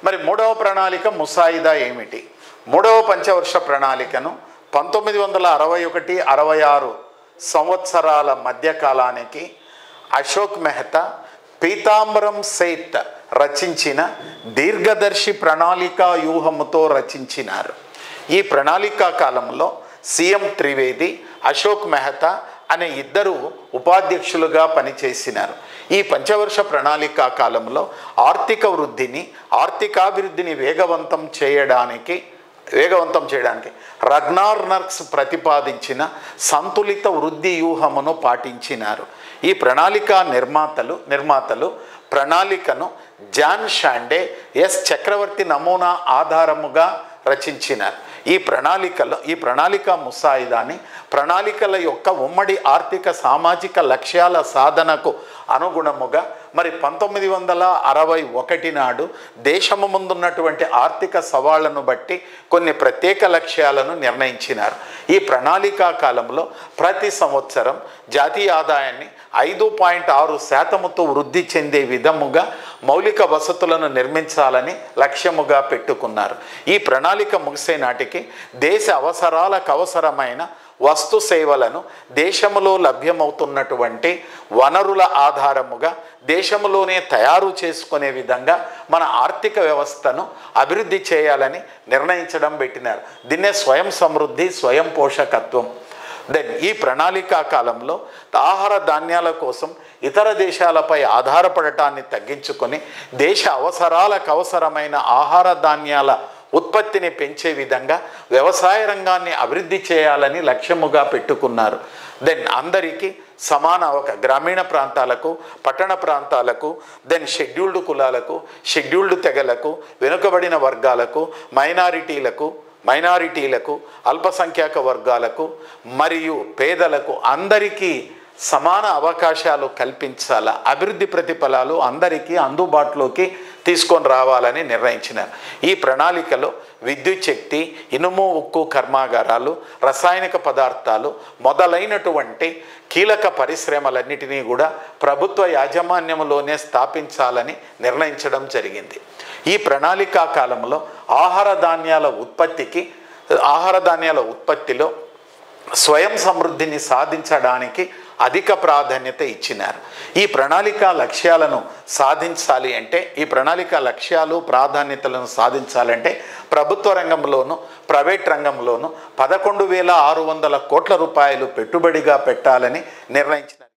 మరి మూడవ ప్రణాళిక ముసాయిదా ఏమిటి? మూడవ పంచవర్ష ప్రణాళికను 1961-66 సంవత్సరాల మధ్యకాలానికి అశోక్ మెహతా, పీతాంబరం సేత్ రచించిన దీర్ఘదర్శి ప్రణాళికా వ్యూహముతో రచించినారు. ఈ ప్రణాళికా కాలంలో సీఎం త్రివేది, అశోక్ మెహతా అనే ఇద్దరు ఉపాధ్యక్షులుగా పనిచేసినారు. ఈ పంచవర్ష ప్రణాళికా కాలంలో ఆర్థికాభివృద్ధిని వేగవంతం చేయడానికి రగ్నార్ నర్క్స్ ప్రతిపాదించిన సంతులిత వృద్ధి వ్యూహమును పాటించినారు. ఈ ప్రణాళికా నిర్మాతలు ప్రణాళికను జాన్ షాండే, ఎస్ చక్రవర్తి నమూనా ఆధారముగా రచించినారు. ఈ ప్రణాళిక ముసాయిదాని ప్రణాళికల యొక్క ఉమ్మడి ఆర్థిక సామాజిక లక్ష్యాల సాధనకు అనుగుణముగా మరి 1961 నాడు దేశము ముందున్నటువంటి ఆర్థిక సవాళ్లను బట్టి కొన్ని ప్రత్యేక లక్ష్యాలను నిర్ణయించినారు. ఈ ప్రణాళికా కాలంలో ప్రతి సంవత్సరం జాతీయ ఆదాయాన్ని 5.6% వృద్ధి చెందే విధముగా మౌలిక వసతులను నిర్మించాలని లక్ష్యముగా పెట్టుకున్నారు. ఈ ప్రణాళిక ముగిసే నాటికి దేశ అవసరాలకు అవసరమైన వస్తు సేవలను దేశములో లభ్యమవుతున్నటువంటి వనరుల ఆధారముగా దేశంలోనే తయారు చేసుకునే విధంగా మన ఆర్థిక వ్యవస్థను అభివృద్ధి చేయాలని నిర్ణయించడం పెట్టినారు. దీన్నే స్వయం సమృద్ధి, స్వయం పోషకత్వం. ఈ ప్రణాళికా కాలంలో ఆహార ధాన్యాల కోసం ఇతర దేశాలపై ఆధారపడటాన్ని తగ్గించుకొని దేశ అవసరాలకు అవసరమైన ఆహార ధాన్యాల ఉత్పత్తిని పెంచే విధంగా వ్యవసాయ రంగాన్ని అభివృద్ధి చేయాలని లక్ష్యముగా పెట్టుకున్నారు. అందరికీ సమాన గ్రామీణ ప్రాంతాలకు, పట్టణ ప్రాంతాలకు, షెడ్యూల్డ్ కులాలకు, షెడ్యూల్డ్ తెగలకు, వెనుకబడిన వర్గాలకు, మైనారిటీలకు, అల్పసంఖ్యాక వర్గాలకు మరియు పేదలకు అందరికీ సమాన అవకాశాలు కల్పించాలా, అభివృద్ధి ప్రతిఫలాలు అందరికీ అందుబాటులోకి తీసుకొని రావాలని నిర్ణయించినారు. ఈ ప్రణాళికలో విద్యుత్ శక్తి, ఇనుము ఉక్కు కర్మాగారాలు, రసాయనిక పదార్థాలు మొదలైనటువంటి కీలక పరిశ్రమలన్నిటినీ కూడా ప్రభుత్వ యాజమాన్యంలోనే స్థాపించాలని నిర్ణయించడం జరిగింది. ఈ ప్రణాళికా కాలంలో ఆహార ధాన్యాల ఉత్పత్తిలో స్వయం సమృద్ధిని సాధించడానికి అధిక ప్రాధాన్యత ఇచ్చినారు. ఈ ప్రణాళిక లక్ష్యాలను సాధించాలి అంటే, ఈ ప్రణాళిక లక్ష్యాలు ప్రాధాన్యతలను సాధించాలంటే ప్రభుత్వ రంగంలోను ప్రైవేట్ రంగంలోను 11,600 కోట్ల రూపాయలు పెట్టుబడిగా పెట్టాలని నిర్ణయించినారు.